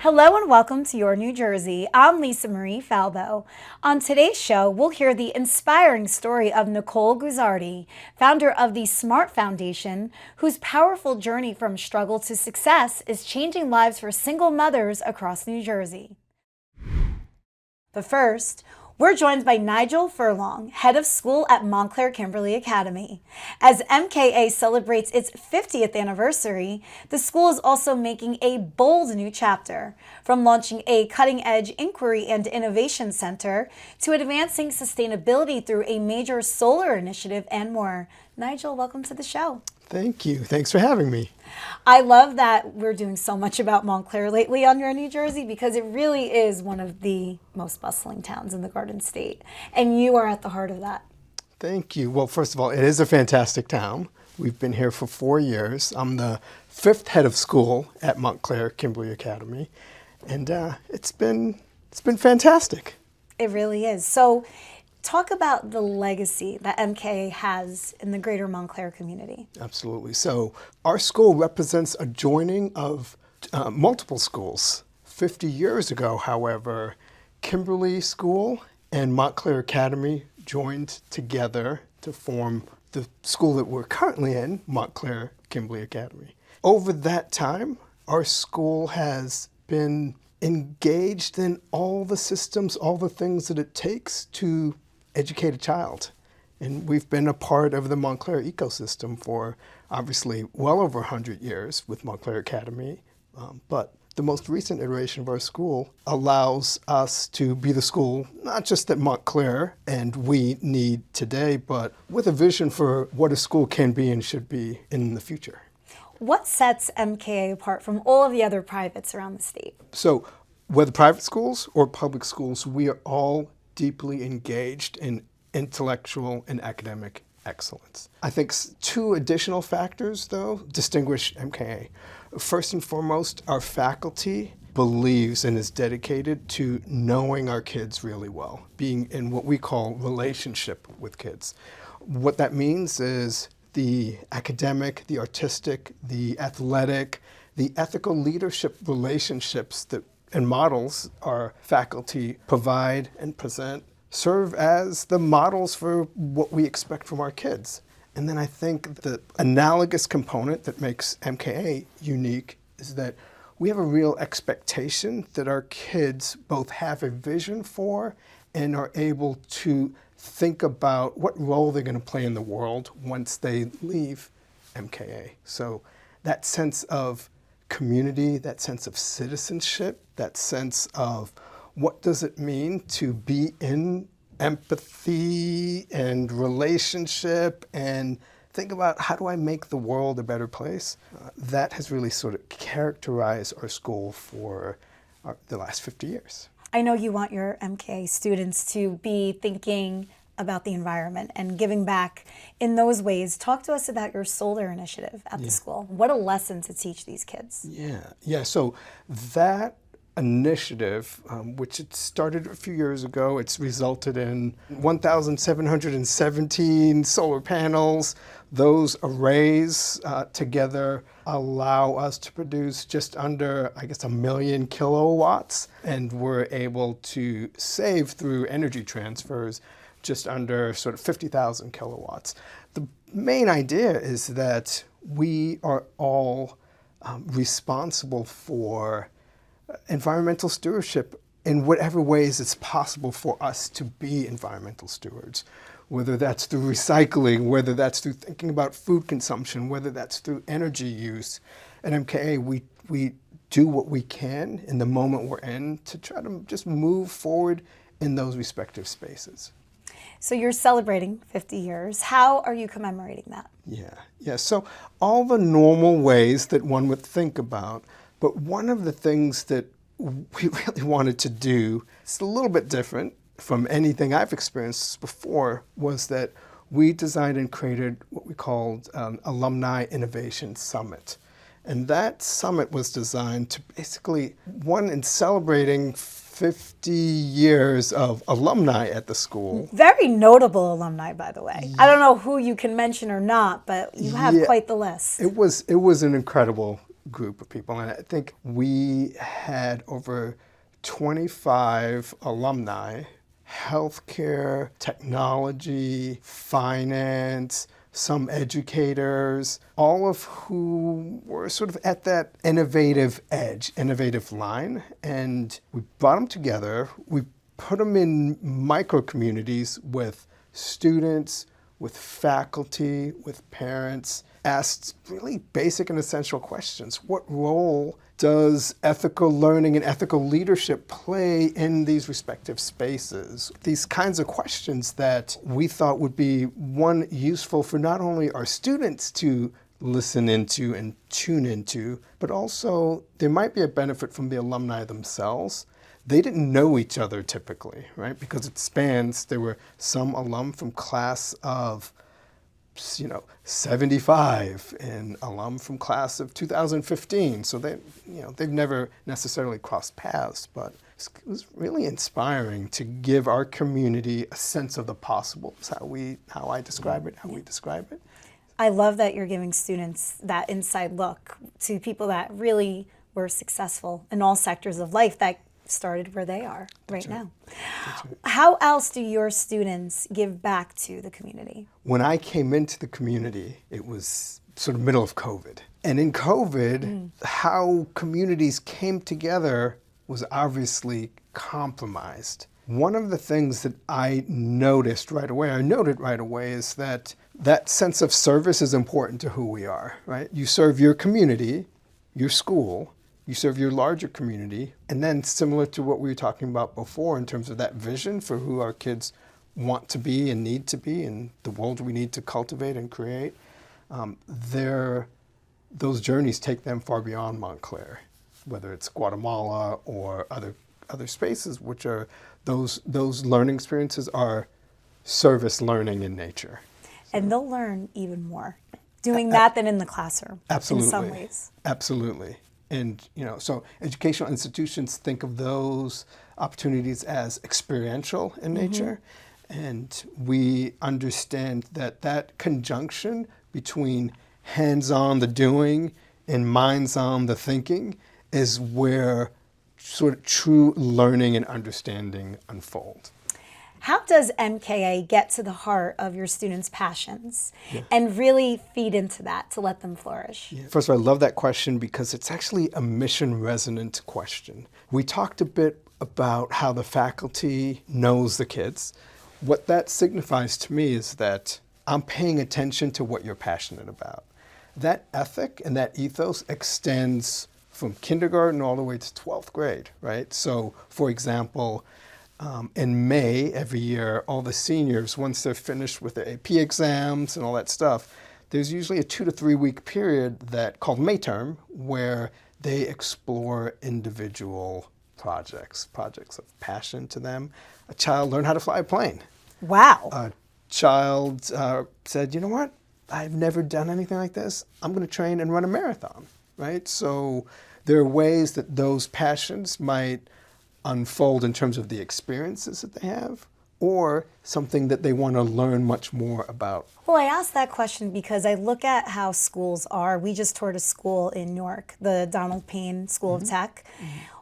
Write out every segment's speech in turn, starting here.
Hello and welcome to Your New Jersey. I'm Lisa Marie Falbo. On today's show, we'll hear the inspiring story of Nicole Guzzardi, founder of the Smart Foundation, whose powerful journey from struggle to success is changing lives for single mothers across New Jersey. But first, we're joined by Nigel Furlonge, head of school at Montclair Kimberley Academy. As MKA celebrates its 50th anniversary, the school is also making a bold new chapter, from launching a cutting-edge inquiry and innovation center to advancing sustainability through a major solar initiative and more. Nigel, welcome to the show. Thank you. Thanks for having me. I love that we're doing so much about Montclair lately on Your New Jersey because it really is one of the most bustling towns in the Garden State, and you are at the heart of that. Thank you. Well, first of all, it is a fantastic town. We've been here for 4 years. I'm the 5th head of school at Montclair Kimberley Academy, and it's been fantastic. It really is. So talk about the legacy that MKA has in the greater Montclair community. Absolutely. So our school represents a joining of multiple schools. 50 years ago, however, Kimberley School and Montclair Academy joined together to form the school that we're currently in, Montclair Kimberley Academy. Over that time, our school has been engaged in all the systems, all the things that it takes to educate a child. And we've been a part of the Montclair ecosystem for obviously well over 100 years with Montclair Academy. But the most recent iteration of our school allows us to be the school, not just that Montclair and we need today, but with a vision for what a school can be and should be in the future. What sets MKA apart from all of the other privates around the state? So whether private schools or public schools, we are all deeply engaged in intellectual and academic excellence. I think 2 additional factors, though, distinguish MKA. First and foremost, our faculty believes and is dedicated to knowing our kids really well, being in what we call relationship with kids. What that means is the academic, the artistic, the athletic, the ethical leadership relationships that and models our faculty provide and present serve as the models for what we expect from our kids. And then I think the analogous component that makes MKA unique is that we have a real expectation that our kids both have a vision for and are able to think about what role they're going to play in the world once they leave MKA. So that sense of community, that sense of citizenship, that sense of what does it mean to be in empathy and relationship and think about how do I make the world a better place? That has really sort of characterized our school for the last 50 years. I know you want your MKA students to be thinking about the environment and giving back in those ways. Talk to us about your solar initiative at the school. What a lesson to teach these kids. Yeah. So that initiative, which it started a few years ago, it's resulted in 1,717 solar panels. Those arrays together allow us to produce just under, 1 million kilowatts, and we're able to save through energy transfers just under sort of 50,000 kilowatts. The main idea is that we are all responsible for environmental stewardship in whatever ways it's possible for us to be environmental stewards, whether that's through recycling, whether that's through thinking about food consumption, whether that's through energy use. At MKA, we do what we can in the moment we're in to try to just move forward in those respective spaces. So you're celebrating 50 years. How are you commemorating that? Yeah. So all the normal ways that one would think about, but one of the things that we really wanted to do, it's a little bit different from anything I've experienced before, was that we designed and created what we called Alumni Innovation Summit. And that summit was designed to basically, one, in celebrating 50 years of alumni at the school. Very notable alumni, by the way. I don't know who you can mention or not, but you have quite the list. It was an incredible group of people. And I think we had over 25 alumni, healthcare, technology, finance, some educators, all of who were sort of at that innovative edge, innovative line. And we brought them together. We put them in micro communities with students, with faculty, with parents, asked really basic and essential questions. What role does ethical learning and ethical leadership play in these respective spaces? These kinds of questions that we thought would be, one, useful for not only our students to listen into and tune into, but also there might be a benefit from the alumni themselves. They didn't know each other typically, right? Because it spans, there were some alum from class of 75 and alum from class of 2015. So they've never necessarily crossed paths, but it was really inspiring to give our community a sense of the possibles, how I describe it, how we describe it. I love that you're giving students that inside look to people that really were successful in all sectors of life that started where they are right now. How else do your students give back to the community? When I came into the community, it was sort of middle of COVID. And in COVID, how communities came together was obviously compromised. One of the things that I noted right away, is that sense of service is important to who we are, right? You serve your community, your school, you serve your larger community, and then similar to what we were talking about before in terms of that vision for who our kids want to be and need to be and the world we need to cultivate and create, those journeys take them far beyond Montclair, whether it's Guatemala or other spaces, which are those learning experiences are service learning in nature. And they'll learn even more doing that than in the classroom. Absolutely. In some ways. Absolutely. And, so educational institutions think of those opportunities as experiential in nature. And we understand that conjunction between hands-on the doing and minds-on the thinking is where sort of true learning and understanding unfold. How does MKA get to the heart of your students' passions and really feed into that to let them flourish? First of all, I love that question because it's actually a mission resonant question. We talked a bit about how the faculty knows the kids. What that signifies to me is that I'm paying attention to what you're passionate about. That ethic and that ethos extends from kindergarten all the way to 12th grade, right? So, for example, in May every year, all the seniors, once they're finished with the AP exams and all that stuff, there's usually a 2 to 3 week period called May term, where they explore individual projects of passion to them. A child learned how to fly a plane. Wow. A child said, you know what? I've never done anything like this. I'm going to train and run a marathon, right? So there are ways that those passions might unfold in terms of the experiences that they have or something that they want to learn much more about. Well, I asked that question because I look at how schools are. We just toured a school in Newark, the Donald Payne School of Tech,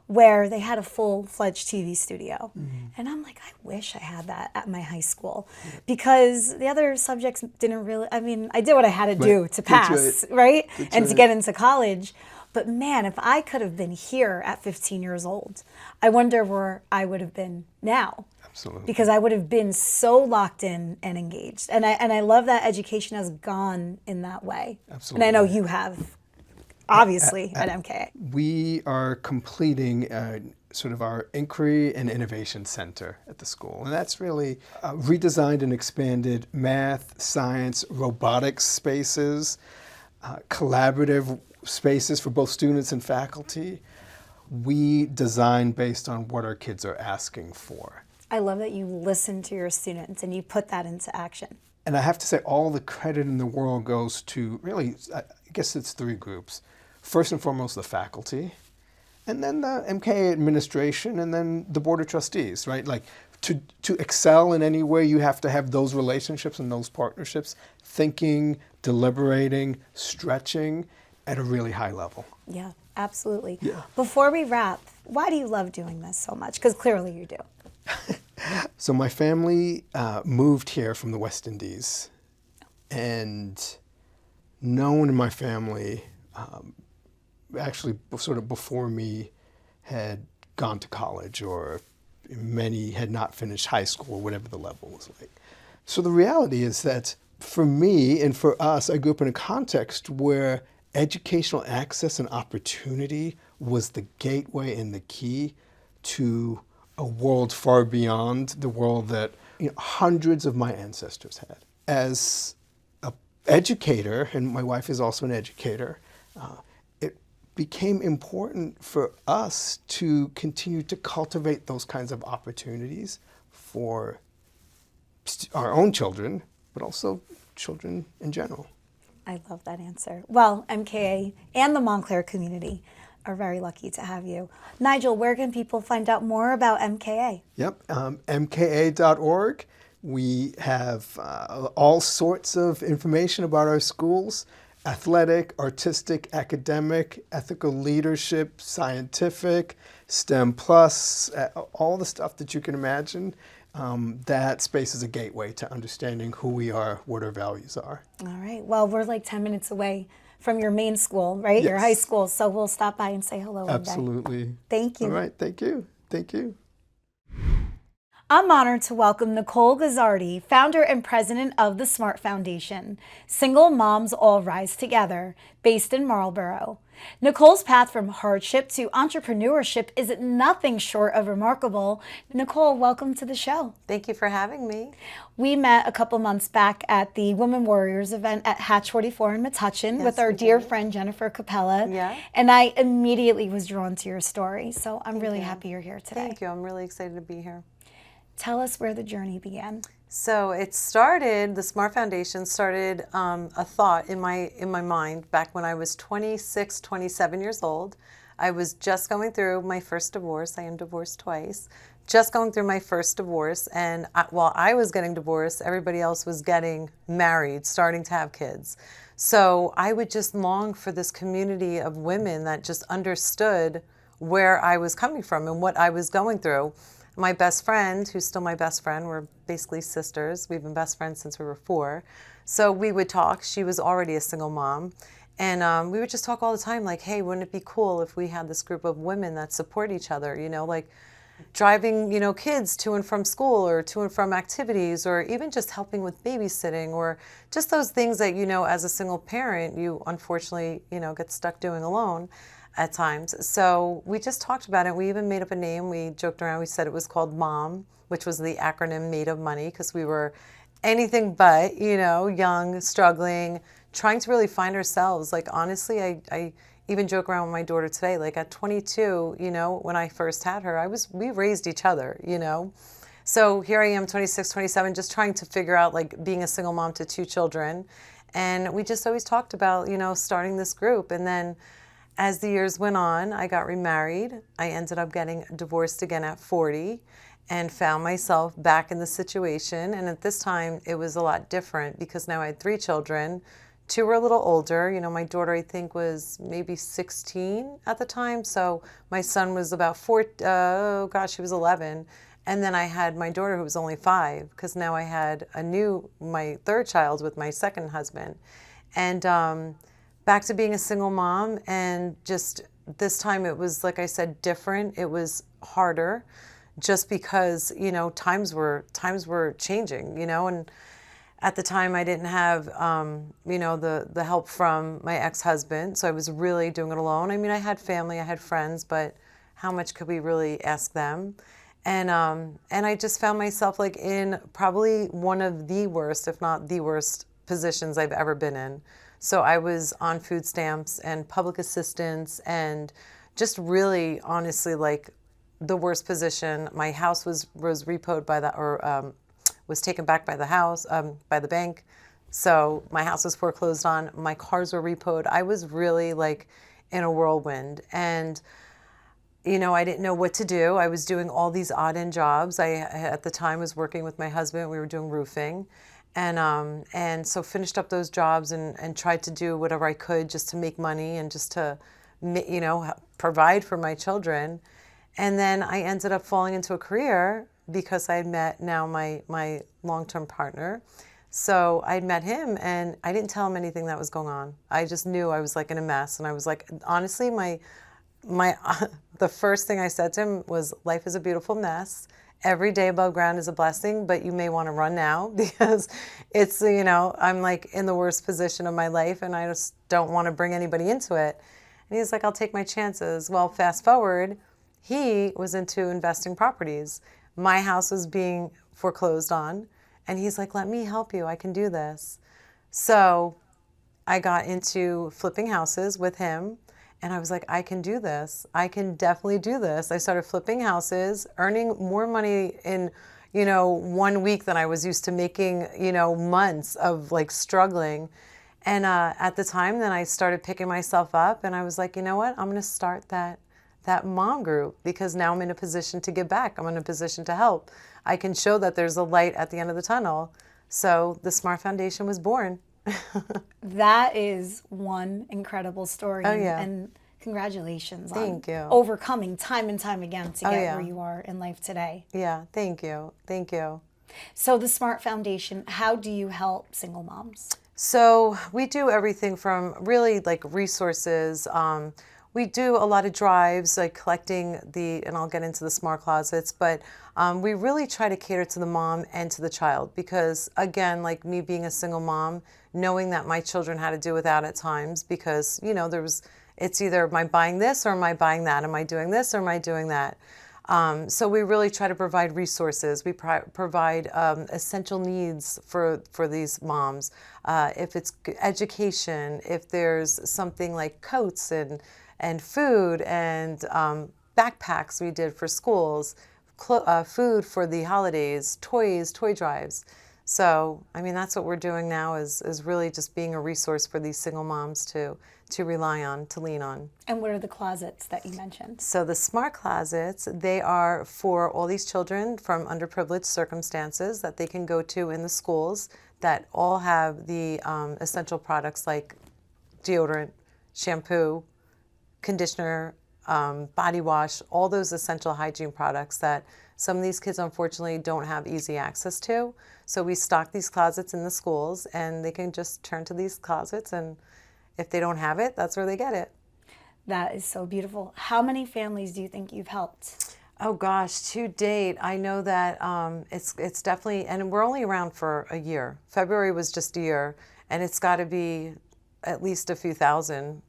where they had a full-fledged TV studio. And I'm like, I wish I had that at my high school because the other subjects didn't really, I did what I had to do to pass, right? And to get into college. But man, if I could have been here at 15 years old, I wonder where I would have been now. Absolutely. Because I would have been so locked in and engaged. And I love that education has gone in that way. Absolutely. And I know you have, obviously, at MKA. We are completing sort of our Inquiry and Innovation Center at the school. And that's really redesigned and expanded math, science, robotics spaces, collaborative spaces for both students and faculty. We design based on what our kids are asking for. I love that you listen to your students and you put that into action. And I have to say all the credit in the world goes to really, I guess it's 3 groups. First and foremost, the faculty, and then the MKA administration, and then the board of trustees, right? Like to excel in any way, you have to have those relationships and those partnerships, thinking, deliberating, stretching, at a really high level. Yeah, absolutely. Yeah. Before we wrap, why do you love doing this so much? Because clearly you do. So my family moved here from the West Indies, and no one in my family, actually sort of before me, had gone to college, or many had not finished high school, or whatever the level was like. So the reality is that for me and for us, I grew up in a context where educational access and opportunity was the gateway and the key to a world far beyond the world that hundreds of my ancestors had. As an educator, and my wife is also an educator, it became important for us to continue to cultivate those kinds of opportunities for our own children, but also children in general. I love that answer. Well, MKA and the Montclair community are very lucky to have you. Nigel, where can people find out more about MKA? Yep, mka.org. We have all sorts of information about our schools: athletic, artistic, academic, ethical leadership, scientific, STEM plus, all the stuff that you can imagine. That space is a gateway to understanding who we are, what our values are. All right. Well, we're like 10 minutes away from your main school, right? Yes. Your high school. So we'll stop by and say hello one day. Absolutely. Thank you. All right. Thank you. Thank you. I'm honored to welcome Nicole Guzzardi, founder and president of the SMART Foundation, Single Moms All Rise Together, based in Marlboro. Nicole's path from hardship to entrepreneurship is nothing short of remarkable. Nicole, welcome to the show. Thank you for having me. We met a couple months back at the Women Warriors event at Hatch 44 in Metuchen Yes, with our we dear did. friend Jennifer Capella. Yeah. And I immediately was drawn to your story. So I'm really you. happy you're here today. Thank you. I'm really excited to be here. Tell us where the journey began. So it started, the SMART Foundation started a thought in my mind back when I was 26, 27 years old. I was just going through my first divorce. I am divorced twice. Just going through my first divorce, and while I was getting divorced, everybody else was getting married, starting to have kids. So I would just long for this community of women that just understood where I was coming from and what I was going through. My best friend, who's still my best friend, we're basically sisters. We've been best friends since we were 4. So we would talk. She was already a single mom. And we would just talk all the time, like, hey, wouldn't it be cool if we had this group of women that support each other, like driving, kids to and from school or to and from activities, or even just helping with babysitting, or just those things that, as a single parent, you unfortunately, get stuck doing alone at times. So we just talked about it. We even made up a name. We joked around. We said it was called MOM, which was the acronym Made of Money, because we were anything but, young, struggling, trying to really find ourselves. Like, honestly, I even joke around with my daughter today, like at 22, when I first had her, we raised each other, So here I am, 26, 27, just trying to figure out, like, being a single mom to 2 children. And we just always talked about, starting this group. And then as the years went on, I got remarried. I ended up getting divorced again at 40 and found myself back in the situation. And at this time, it was a lot different because now I had 3 children. 2 were a little older. My daughter, I think, was maybe 16 at the time. So my son was about 4, he was 11. And then I had my daughter, who was only 5, because now I had my 3rd child with my second husband. And back to being a single mom, and just this time it was, like I said, different. It was harder just because, times were changing, and at the time I didn't have, the help from my ex-husband, so I was really doing it alone. I mean, I had family, I had friends, but how much could we really ask them? And I just found myself like in probably one of the worst, if not the worst, positions I've ever been in. So I was on food stamps and public assistance, and just really, honestly, like the worst position. My house was repoed by was taken back by the house, by the bank. So my house was foreclosed on. My cars were repoed. I was really like in a whirlwind, and I didn't know what to do. I was doing all these odd end jobs. I at the time was working with my husband. We were doing roofing. And so finished up those jobs and tried to do whatever I could just to make money and just to, provide for my children. And then I ended up falling into a career because I had met now my long-term partner. So I met him and I didn't tell him anything that was going on. I just knew I was like in a mess. And I was like, honestly, the first thing I said to him was, life is a beautiful mess. Every day above ground is a blessing, but you may want to run now because it's, I'm like in the worst position of my life and I just don't want to bring anybody into it. And he's like, I'll take my chances. Well, fast forward, he was into investing properties. My house was being foreclosed on. And he's like, let me help you. I can do this. So I got into flipping houses with him. And I was like, I can do this. I can definitely do this. I started flipping houses, earning more money in, 1 week than I was used to making, months of like struggling. And at the time, then I started picking myself up and I was like, you know what? I'm going to start that mom group because now I'm in a position to give back. I'm in a position to help. I can show that there's a light at the end of the tunnel. So the Smart Foundation was born. That is one incredible story. Oh, yeah. And congratulations Thank on you. overcoming time and time again to get yeah. where you are in life today. Yeah, thank you. Thank you. So the Smart Foundation, how do you help single moms? So we do everything from really like resources. We do a lot of drives, like collecting and I'll get into the smart closets, but we really try to cater to the mom and to the child because, again, like me being a single mom, knowing that my children had to do without at times because, it's either am I buying this or am I buying that? Am I doing this or am I doing that? So we really try to provide resources. We provide essential needs for these moms. If it's education, if there's something like coats and food and backpacks we did for schools, food for the holidays, toys, toy drives. So, that's what we're doing now is really just being a resource for these single moms to rely on, to lean on. And what are the closets that you mentioned? So the smart closets, they are for all these children from underprivileged circumstances that they can go to in the schools that all have the essential products like deodorant, shampoo, conditioner, body wash, all those essential hygiene products that some of these kids unfortunately don't have easy access to. So we stock these closets in the schools and they can just turn to these closets and if they don't have it, that's where they get it. That is so beautiful. How many families do you think you've helped? Oh gosh, to date, I know that it's definitely, and we're only around for a year. February was just a year, and it's got to be at least a few thousand,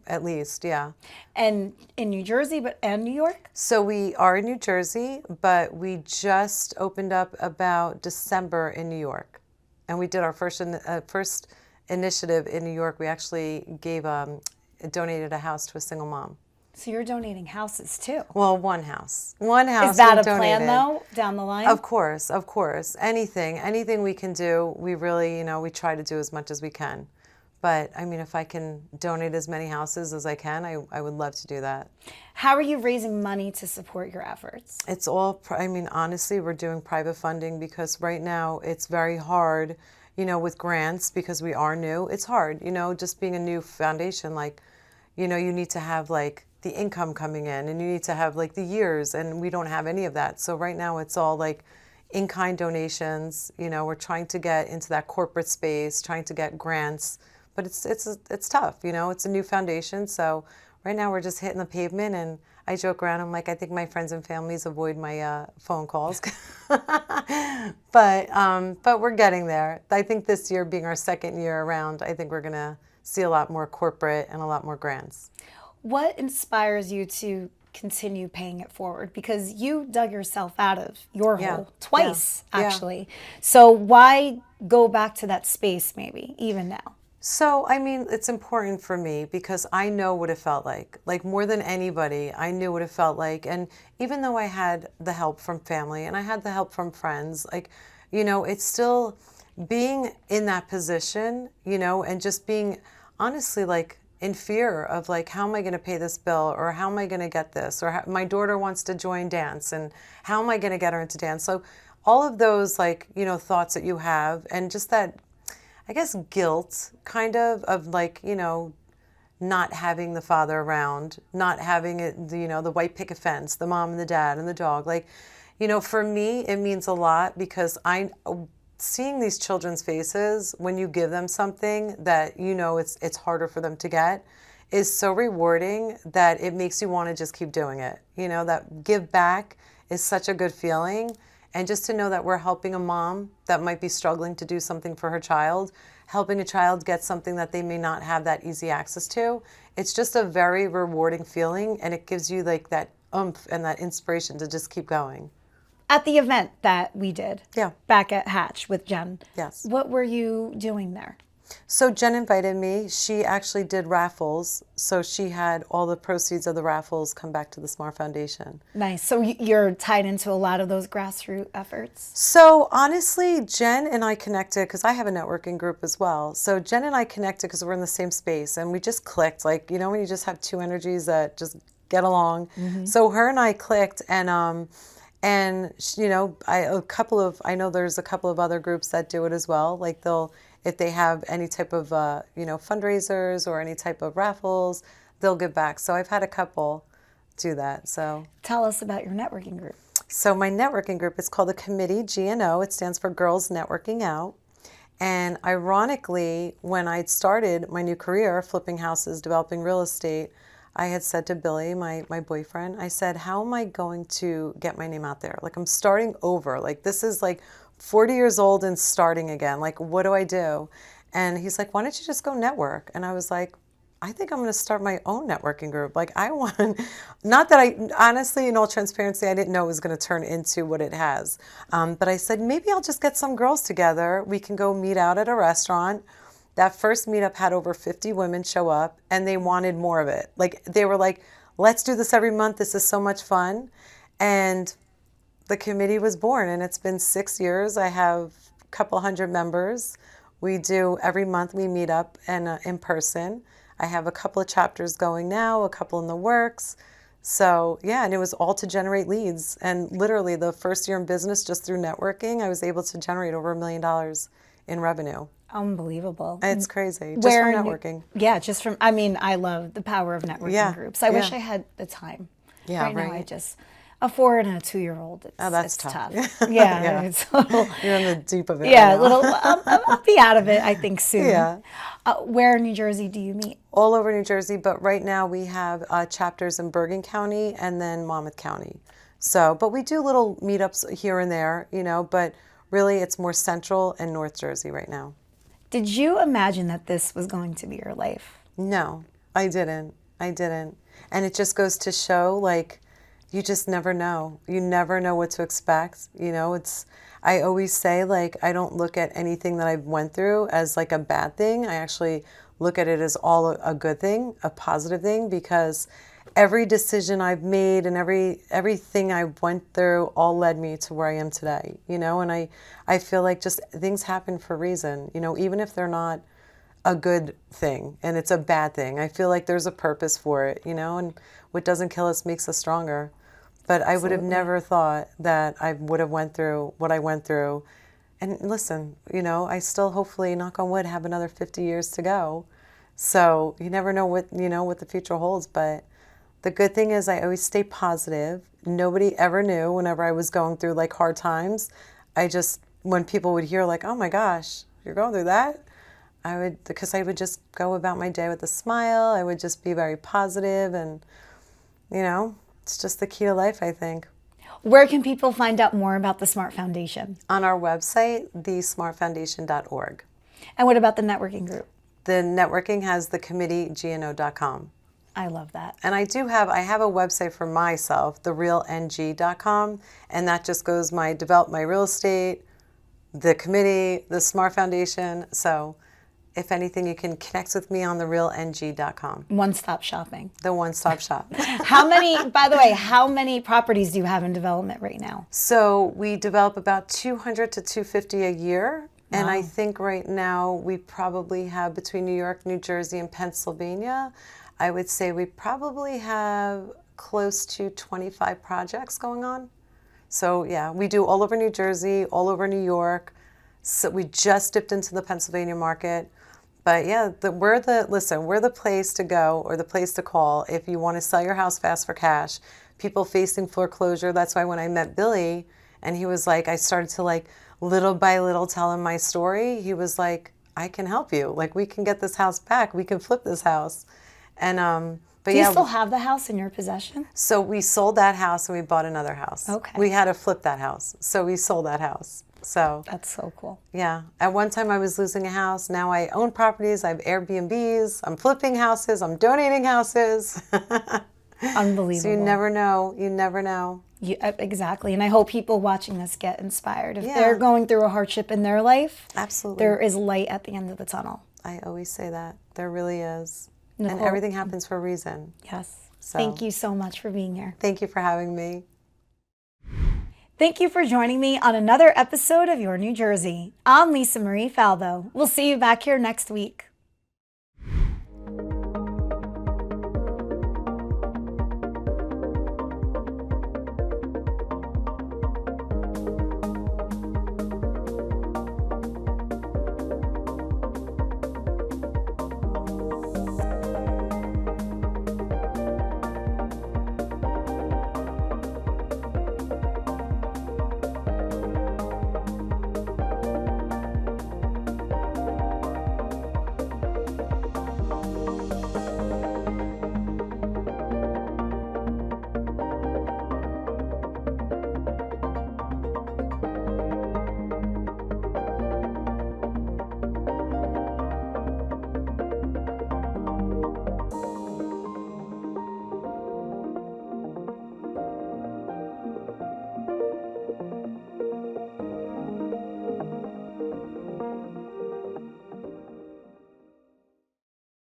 at least, yeah. And in New Jersey, and New York? So we are in New Jersey, but we just opened up about December in New York, and we did our first initiative in New York. We actually donated a house to a single mom. So you're donating houses too? Well, one house. One house. Is that a donated. plan though, down the line? Of course. Anything we can do, we really, we try to do as much as we can. But if I can donate as many houses as I can, I would love to do that. How are you raising money to support your efforts? It's all, honestly, we're doing private funding because right now it's very hard, with grants because we are new. It's hard, just being a new foundation, like, you need to have like the income coming in and you need to have like the years and we don't have any of that. So right now it's all like in-kind donations, we're trying to get into that corporate space, trying to get grants, but it's tough, it's a new foundation. So right now we're just hitting the pavement and I joke around, I'm like, I think my friends and families avoid my phone calls. But we're getting there. I think this year being our second year around, I think we're gonna see a lot more corporate and a lot more grants. What inspires you to continue paying it forward? Because you dug yourself out of your hole twice, actually. So why go back to that space maybe, even now? So, it's important for me because I know what it felt like more than anybody, I knew what it felt like. And even though I had the help from family and I had the help from friends, it's still being in that position, and just being honestly in fear of how am I going to pay this bill or how am I going to get this or my daughter wants to join dance and how am I going to get her into dance? So all of those, like, you know, thoughts that you have, and just that, I guess, guilt kind of like, you know, not having the father around, not having it, you know, the white picket fence, the mom and the dad and the dog. Like, you know, for me, it means a lot because seeing these children's faces when you give them something that, you know, it's harder for them to get, is so rewarding that it makes you want to just keep doing it. You know, that give back is such a good feeling. And just to know that we're helping a mom that might be struggling to do something for her child, helping a child get something that they may not have that easy access to, it's just a very rewarding feeling, and it gives you like that oomph and that inspiration to just keep going. At the event that we did Yeah. back at Hatch with Jen, Yes. what were you doing there? So Jen invited me. She actually did raffles. So she had all the proceeds of the raffles come back to the Smart Foundation. Nice. So you're tied into a lot of those grassroots efforts? So honestly, Jen and I connected because I have a networking group as well. So Jen and I connected because we're in the same space and we just clicked. Like, you know, when you just have two energies that just get along. So her and I clicked, and you know, I know there's a couple of other groups that do it as well. Like if they have any type of, you know, fundraisers or any type of raffles, they'll give back. So I've had a couple do that. So Tell us about your networking group. So my networking group is called the Committee, GNO. It stands for Girls Networking Out. And ironically, when I started my new career, flipping houses, developing real estate, I had said to Billy, my boyfriend, I said, how am I going to get my name out there? Like, I'm starting over. Like, this is like 40 years old and starting again. Like, what do I do? And he's like, why don't you just go network? And I was like, I think I'm going to start my own networking group. Like, I want, not that I, honestly, in all transparency, I didn't know it was going to turn into what it has. But I said, maybe I'll just get some girls together. We can go meet out at a restaurant. That first meetup had over 50 women show up, and they wanted more of it. Like, they were like, let's do this every month. This is so much fun. And the committee was born, and it's been 6 years. I have a couple hundred members. We do, every month we meet up and in person. I have a couple of chapters going now, a couple in the works. So yeah, and it was all to generate leads. And literally the first year in business, just through networking, I was able to generate over $1 million in revenue. Unbelievable. It's crazy, just Where from networking. Yeah, just from, I mean, I love the power of networking groups. I wish yeah. I had the time. Yeah, Right now, right. I just, a 4 and a 2-year-old, That's it's tough. Yeah, Yeah. it's a little, You're in the deep of it. yeah, right a now. little, I'll be out of it, I think, soon. Yeah. Where in New Jersey do you meet? All over New Jersey, but right now we have chapters in Bergen County and then Monmouth County. So, but we do little meetups here and there, you know, but really it's more Central and North Jersey right now. Did you imagine that this was going to be your life? No, I didn't. And it just goes to show, like, you just never know. You never know what to expect. You know, I always say, like, I don't look at anything that I've went through as like a bad thing. I actually look at it as all a good thing, a positive thing, because every decision I've made and everything I went through all led me to where I am today, you know, and I feel like just things happen for a reason, you know, even if they're not a good thing and it's a bad thing. I feel like there's a purpose for it, you know, and what doesn't kill us makes us stronger. But I would have never thought that I would have went through what I went through. And listen, you know, I still hopefully, knock on wood, have another 50 years to go. So you never know what, you know, what the future holds. But the good thing is I always stay positive. Nobody ever knew whenever I was going through like hard times. When people would hear like, oh my gosh, you're going through that? Because I would just go about my day with a smile. I would just be very positive, and, you know, it's just the key to life, I think. Where can people find out more about the Smart Foundation? On our website, thesmartfoundation.org. And what about the networking group? The networking has the committee, gno.com. I love that. And I have a website for myself, therealng.com, and that just goes develop my real estate, the committee, the Smart Foundation. So if anything, you can connect with me on therealng.com. One-stop shopping. The one-stop shop. By the way, how many properties do you have in development right now? So we develop about 200 to 250 a year. And I think right now we probably have, between New York, New Jersey, and Pennsylvania, I would say we probably have close to 25 projects going on. So yeah, we do all over New Jersey, all over New York. So we just dipped into the Pennsylvania market. But yeah, we're the place to go, or the place to call if you want to sell your house fast for cash. People facing foreclosure. That's why when I met Billy and he was like, I started to like little by little tell him my story. He was like, I can help you. Like, we can get this house back. We can flip this house. And but Do you yeah, still have the house in your possession? so we sold that house and we bought another house. Okay. We had to flip that house. So we sold that house. So That's so cool. yeah, at one time I was losing a house. Now I own properties. I have Airbnbs. I'm flipping houses. I'm donating houses. Unbelievable. So you never know. You never know. Exactly. And I hope people watching this get inspired. If Yeah. they're going through a hardship in their life, Absolutely. there is light at the end of the tunnel. I always say that. There really is. Nicole. And everything happens for a reason. Yes. So. Thank you so much for being here. Thank you for having me. Thank you for joining me on another episode of Your New Jersey. I'm Lisa Marie Falbo. We'll see you back here next week.